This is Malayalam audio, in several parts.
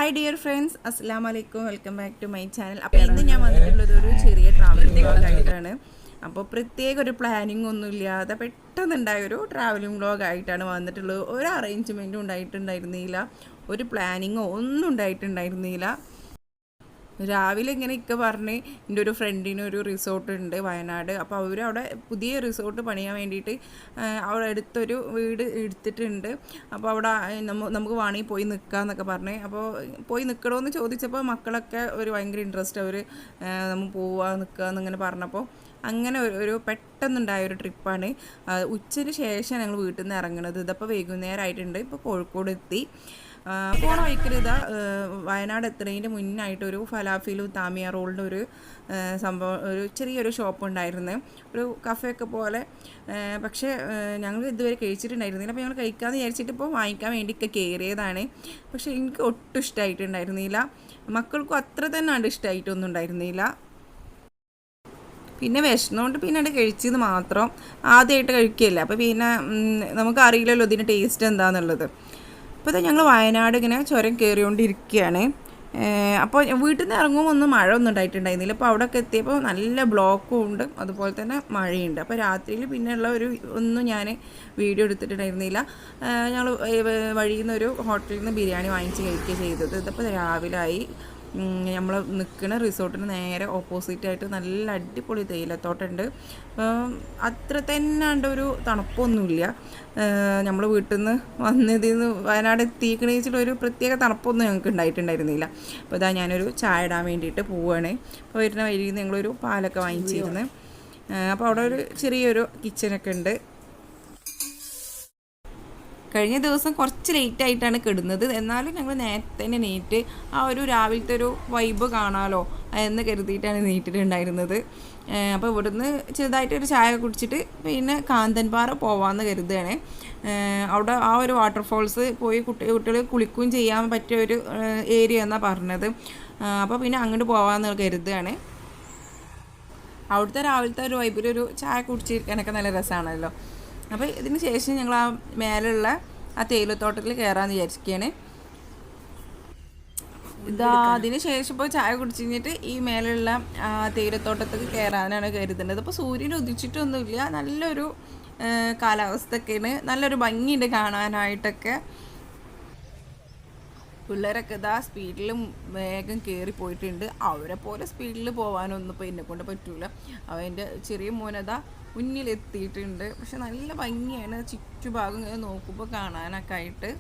ഹായ് ഡിയർ ഫ്രണ്ട്സ്, അസ്സലാമു അലൈക്കും. Welcome back to my channel. അപ്പോൾ ഇന്ന് ഞാൻ വന്നിട്ടുള്ളത് ഒരു ചെറിയ ട്രാവലിംഗ് വ്ളോഗായിട്ടാണ്. അപ്പോൾ പ്രത്യേക ഒരു പ്ലാനിങ് ഒന്നും ഇല്ലാതെ പെട്ടെന്നുണ്ടായൊരു ട്രാവലിംഗ് വ്ളോഗായിട്ടാണ് വന്നിട്ടുള്ളത്. ഒരു അറേഞ്ച്മെൻറ്റും ഉണ്ടായിട്ടുണ്ടായിരുന്നില്ല, ഒരു പ്ലാനിങ്ങോ ഒന്നും ഉണ്ടായിട്ടുണ്ടായിരുന്നില്ല. രാവിലെ ഇങ്ങനെ പറഞ്ഞ് എൻ്റെ ഒരു ഫ്രണ്ടിനൊരു റിസോർട്ട് ഉണ്ട് വയനാട്. അപ്പോൾ അവരവിടെ പുതിയ റിസോർട്ട് പണിയാൻ വേണ്ടിയിട്ട് അവിടെ അടുത്തൊരു വീട് എടുത്തിട്ടുണ്ട്. അപ്പോൾ അവിടെ നമുക്ക് വേണമെങ്കിൽ പോയി നിൽക്കാമെന്നൊക്കെ പറഞ്ഞ്, അപ്പോൾ പോയി നിൽക്കണമെന്ന് ചോദിച്ചപ്പോൾ മക്കളൊക്കെ ഒരു ഭയങ്കര ഇൻട്രസ്റ്റ്, അവർ നമ്മൾ പോവുക നിൽക്കുക എന്നിങ്ങനെ പറഞ്ഞപ്പോൾ അങ്ങനെ ഒരു പെട്ടെന്നുണ്ടായൊരു ട്രിപ്പാണ്. ഉച്ചയ്ക്ക് ശേഷം ഞങ്ങൾ വീട്ടിൽ നിന്ന് ഇറങ്ങുന്നത്. ഇതപ്പോൾ വൈകുന്നേരമായിട്ടുണ്ട്. ഇപ്പോൾ കോഴിക്കോട് എത്തി. പോണ വഴിക്കൽ വയനാട് എത്തുന്നതിൻ്റെ മുന്നായിട്ടൊരു ഫലാഫിലും താമിയ റോളിൻ്റെ ഒരു സംഭവം, ഒരു ചെറിയൊരു ഷോപ്പ് ഉണ്ടായിരുന്നു, ഒരു കഫേയൊക്കെ പോലെ. പക്ഷേ ഞങ്ങൾ ഇതുവരെ കഴിച്ചിട്ടുണ്ടായിരുന്നില്ല. അപ്പോൾ ഞങ്ങൾ കഴിക്കാമെന്ന് വിചാരിച്ചിട്ട് ഇപ്പോൾ വാങ്ങിക്കാൻ വേണ്ടിയൊക്കെ കയറിയതാണ്. പക്ഷേ എനിക്ക് ഒട്ടും ഇഷ്ടമായിട്ടുണ്ടായിരുന്നില്ല, മക്കൾക്കും അത്ര തന്നെ ഇഷ്ടമായിട്ടൊന്നും ഉണ്ടായിരുന്നില്ല. പിന്നെ വിഷമമുണ്ട് പിന്നെ അത് കഴിച്ചത് മാത്രം, ആദ്യമായിട്ട് കഴിക്കുകയല്ല. അപ്പോൾ പിന്നെ നമുക്കറിയില്ലല്ലോ ഇതിൻ്റെ ടേസ്റ്റ് എന്താണെന്നുള്ളത്. അപ്പോൾ ഞങ്ങൾ വയനാട് ഇങ്ങനെ ചുരം കയറിക്കൊണ്ടിരിക്കുകയാണ്. അപ്പോൾ വീട്ടിൽ നിന്ന് ഇറങ്ങുമ്പോൾ ഒന്നും മഴ ഒന്നും ഉണ്ടായിട്ടുണ്ടായിരുന്നില്ല. അപ്പോൾ അവിടെയൊക്കെ എത്തിയപ്പോൾ നല്ല ബ്ലോക്കും ഉണ്ട്, അതുപോലെ തന്നെ മഴയുണ്ട്. അപ്പോൾ രാത്രിയിൽ പിന്നെയുള്ള ഒന്നും ഞാൻ വീഡിയോ എടുത്തിട്ടുണ്ടായിരുന്നില്ല. ഞങ്ങൾ വഴിയിൽ നിന്നൊരു ഹോട്ടലിൽ നിന്ന് ബിരിയാണി വാങ്ങിച്ച് കഴിക്കുകയാണ് ചെയ്തത്. ഇതിപ്പോൾ രാവിലെ ആയി. നമ്മൾ നിൽക്കുന്ന റിസോർട്ടിന് നേരെ ഓപ്പോസിറ്റായിട്ട് നല്ല അടിപൊളി തേയിലത്തോട്ടമുണ്ട്. അത്ര തന്നെ ഒരു തണുപ്പൊന്നുമില്ല. നമ്മൾ വീട്ടിൽ നിന്ന് വന്നതിൽ നിന്ന് വയനാട് എത്തിക്കണിച്ചിട്ട് ഒരു പ്രത്യേക തണുപ്പൊന്നും ഞങ്ങൾക്ക് ഉണ്ടായിട്ടുണ്ടായിരുന്നില്ല. അപ്പോൾ ഇതാ ഞാനൊരു ചായ ഇടാൻ വേണ്ടിയിട്ട് പോവുകയാണ്. അപ്പോൾ വരുന്ന വഴിയിൽ നിന്ന് ഞങ്ങളൊരു പാലൊക്കെ വാങ്ങിച്ചിരുന്നു. അപ്പോൾ അവിടെ ഒരു ചെറിയൊരു കിച്ചനൊക്കെ ഉണ്ട്. കഴിഞ്ഞ ദിവസം കുറച്ച് ലേറ്റായിട്ടാണ് കിടുന്നത്, എന്നാലും ഞങ്ങൾ നേരത്തെ തന്നെ നീറ്റ് ആ ഒരു രാവിലത്തെ ഒരു വൈബ് കാണാമല്ലോ എന്ന് കരുതിയിട്ടാണ് നീറ്റിട്ടുണ്ടായിരുന്നത്. അപ്പോൾ ഇവിടുന്ന് ചെറുതായിട്ടൊരു ചായ കുടിച്ചിട്ട് പിന്നെ കാന്തൻപാറ പോവാമെന്ന് കരുതുകയാണ്. അവിടെ ആ ഒരു വാട്ടർഫോൾസ് പോയി കുട്ടികൾ കുളിക്കുകയും ചെയ്യാൻ പറ്റിയ ഒരു ഏരിയ എന്നാണ് പറഞ്ഞത്. അപ്പോൾ പിന്നെ അങ്ങോട്ട് പോകാമെന്ന് കരുതുകയാണ്. അവിടുത്തെ രാവിലത്തെ ഒരു വൈബിലൊരു ചായ കുടിച്ചിരിക്കാനൊക്കെ നല്ല രസമാണല്ലോ. അപ്പോൾ ഇതിന് ശേഷം ഞങ്ങൾ ആ മേലുള്ള ആ തേയിലത്തോട്ടത്തിൽ കയറാമെന്ന് വിചാരിക്കുകയാണ്. അതിന് ശേഷം ഇപ്പോൾ ചായ കുടിച്ച് കഴിഞ്ഞിട്ട് ഈ മേലുള്ള തേയിലത്തോട്ടത്തിൽ കയറാനാണ് കരുതുന്നത്. അപ്പോൾ സൂര്യൻ ഉദിച്ചിട്ടൊന്നുമില്ല, നല്ലൊരു കാലാവസ്ഥയൊക്കെയാണ്, നല്ലൊരു ഭംഗിയുണ്ട് കാണാനായിട്ടൊക്കെ. പിള്ളേരൊക്കെ സ്പീഡിലും വേഗം കയറി പോയിട്ടുണ്ട്. അവരെ പോലെ സ്പീഡിൽ പോകാനൊന്നും ഇപ്പോൾ എന്നെക്കൊണ്ട് പറ്റൂല. അവൻ്റെ ചെറിയ മോനതാ മുന്നിലെത്തിയിട്ടുണ്ട്. പക്ഷെ നല്ല ഭംഗിയാണ് ചുറ്റുഭാഗം ഇങ്ങനെ നോക്കുമ്പോൾ കാണാനൊക്കെ ആയിട്ട്.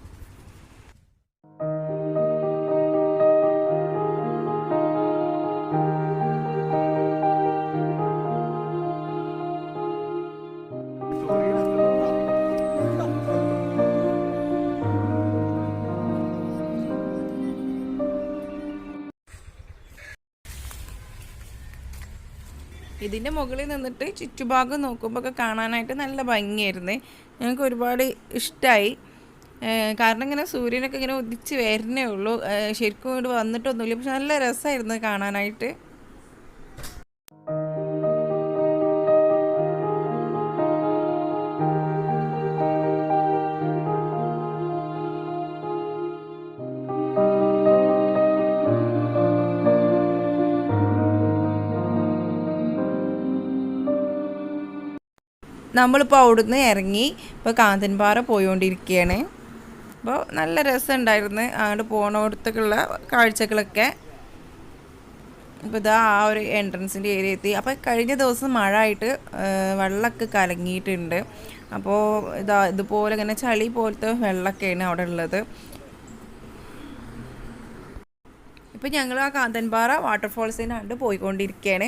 ഇതിൻ്റെ മുകളിൽ നിന്നിട്ട് ചുറ്റുഭാഗം നോക്കുമ്പോൾ ഒക്കെ കാണാനായിട്ട് നല്ല ഭംഗിയായിരുന്നു. ഞങ്ങൾക്ക് ഒരുപാട് ഇഷ്ടമായി. കാരണം ഇങ്ങനെ സൂര്യനൊക്കെ ഇങ്ങനെ ഉദിച്ച് വരുന്നേ ഉള്ളൂ, ശരിക്കും ഇങ്ങോട്ട് വന്നിട്ടൊന്നുമില്ല. പക്ഷെ നല്ല രസമായിരുന്നു കാണാനായിട്ട്. നമ്മളിപ്പോൾ അവിടുന്ന് ഇറങ്ങി ഇപ്പോൾ കാന്തൻപാറ പോയിക്കൊണ്ടിരിക്കുകയാണ്. അപ്പോൾ നല്ല രസമുണ്ടായിരുന്നു അങ്ങോട്ട് പോണോടത്തേക്കുള്ള കാഴ്ചകളൊക്കെ. ഇപ്പോൾ ഇതാ ആ ഒരു എൻട്രൻസിൻ്റെ ഏരിയ എത്തി. അപ്പോൾ കഴിഞ്ഞ ദിവസം മഴ ആയിട്ട് വെള്ളമൊക്കെ കലങ്ങിയിട്ടുണ്ട്. അപ്പോൾ ഇതുപോലെ ഇങ്ങനെ ചളി പോലത്തെ വെള്ളമൊക്കെയാണ് അവിടെ ഉള്ളത്. ഇപ്പോൾ ഞങ്ങൾ ആ കാന്തൻപാറ വാട്ടർഫോൾസിനാണ്ട് പോയിക്കൊണ്ടിരിക്കുകയാണ്.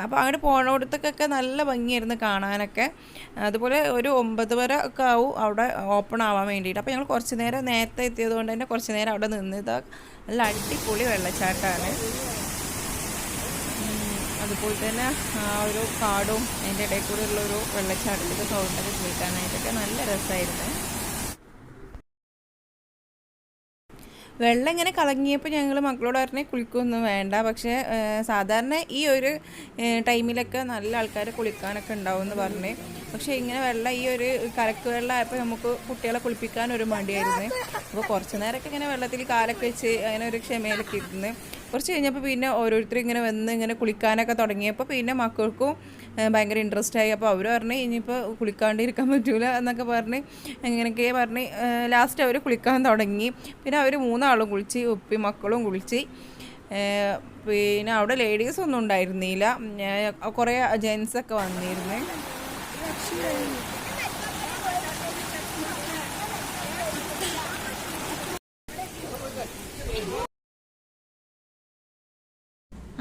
അപ്പോൾ അങ്ങോട്ട് പോണോടത്തൊക്കെ നല്ല ഭംഗിയായിരുന്നു കാണാനൊക്കെ. അതുപോലെ ഒരു 9 വരെ ഒക്കെ ആവും അവിടെ ഓപ്പൺ ആവാൻ വേണ്ടിയിട്ട്. അപ്പോൾ ഞങ്ങൾ കുറച്ച് നേരം നേരത്തെ എത്തിയത് കൊണ്ട് തന്നെ കുറച്ച് നേരം അവിടെ നിന്നത്. നല്ല അടിപൊളി വെള്ളച്ചാട്ടമാണ്. അതുപോലെ തന്നെ ആ ഒരു കാടും അതിൻ്റെ ഇടയിൽ കൂടെ ഉള്ളൊരു വെള്ളച്ചാട്ടത്തിൻ്റെ സൗണ്ടൊക്കെ കേൾക്കാനായിട്ടൊക്കെ നല്ല രസമായിരുന്നു. വെള്ളം ഇങ്ങനെ കലങ്ങിയപ്പോൾ ഞങ്ങൾ മക്കളോട് പറഞ്ഞ് കുളിക്കൊന്നും വേണ്ട. പക്ഷേ സാധാരണ ഈ ഒരു ടൈമിലൊക്കെ നല്ല ആൾക്കാർ കുളിക്കാനൊക്കെ ഉണ്ടാവും എന്ന് പറഞ്ഞ്. പക്ഷേ ഇങ്ങനെ വെള്ളം ഈ ഒരു കലക്ക് വെള്ളമായപ്പോൾ നമുക്ക് കുട്ടികളെ കുളിപ്പിക്കാൻ ഒരു മടിയായിരുന്നു. അപ്പോൾ കുറച്ച് നേരമൊക്കെ ഇങ്ങനെ വെള്ളത്തിൽ കാലൊക്കെ വെച്ച് അങ്ങനെ ഒരു ക്ഷമയിലൊക്കെ ഇരുന്ന് കുറച്ച് കഴിഞ്ഞപ്പോൾ പിന്നെ ഓരോരുത്തരും ഇങ്ങനെ വന്ന് ഇങ്ങനെ കുളിക്കാനൊക്കെ തുടങ്ങിയപ്പോൾ പിന്നെ മക്കൾക്കും ഭയങ്കര ഇൻട്രസ്റ്റ് ആയി. അപ്പോൾ അവർ പറഞ്ഞ് ഇനിയിപ്പോൾ കുളിക്കാണ്ടിരിക്കാൻ പറ്റൂല എന്നൊക്കെ പറഞ്ഞ് ഇങ്ങനെയൊക്കെ പറഞ്ഞ് ലാസ്റ്റ് അവർ കുളിക്കാൻ തുടങ്ങി. പിന്നെ അവർ 3 ആളും കുളിച്ച്, ഉപ്പി മക്കളും കുളിച്ച്. പിന്നെ അവിടെ ലേഡീസ് ഒന്നും ഉണ്ടായിരുന്നില്ല, കുറേ ജെൻസൊക്കെ വന്നിരുന്നു.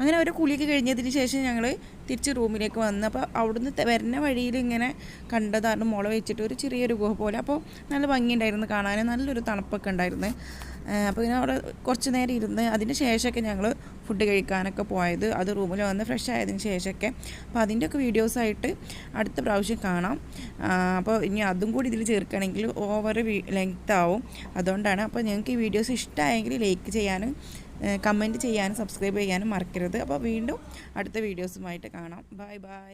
അങ്ങനെ ഒരു കുളിയൊക്കെ കഴിഞ്ഞതിന് ശേഷം ഞങ്ങൾ തിരിച്ച് റൂമിലേക്ക് വന്നു. അപ്പോൾ അവിടുന്ന് വരുന്ന വഴിയിൽ ഇങ്ങനെ കണ്ടതാണ് മുള വെച്ചിട്ട് ഒരു ചെറിയൊരു ഗുഹ പോലെ. അപ്പോൾ നല്ല ഭംഗിയുണ്ടായിരുന്നു കാണാൻ, നല്ലൊരു തണുപ്പൊക്കെ ഉണ്ടായിരുന്നു. അപ്പോൾ ഇങ്ങനെ അവിടെ കുറച്ച് നേരം ഇരുന്ന് അതിന് ശേഷമൊക്കെ ഞങ്ങൾ ഫുഡ് കഴിക്കാനൊക്കെ പോയത്. അത് റൂമിൽ വന്ന് ഫ്രഷ് ആയതിന് ശേഷമൊക്കെ. അപ്പോൾ അതിൻ്റെയൊക്കെ വീഡിയോസായിട്ട് അടുത്ത പ്രാവശ്യം കാണാം. അപ്പോൾ ഇനി അതും കൂടി ഇതിൽ ചേർക്കുകയാണെങ്കിൽ ഓവർ ലെങ്ത് ആവും. അതുകൊണ്ടാണ്. അപ്പോൾ ഞങ്ങൾക്ക് ഈ വീഡിയോസ് ഇഷ്ടമായെങ്കിൽ ലൈക്ക് ചെയ്യാനും കമൻറ്റ് ചെയ്യാനും സബ്സ്ക്രൈബ് ചെയ്യാനും മറക്കരുത്. അപ്പോൾ വീണ്ടും അടുത്ത വീഡിയോസുമായിട്ട് കാണാം. Bye bye.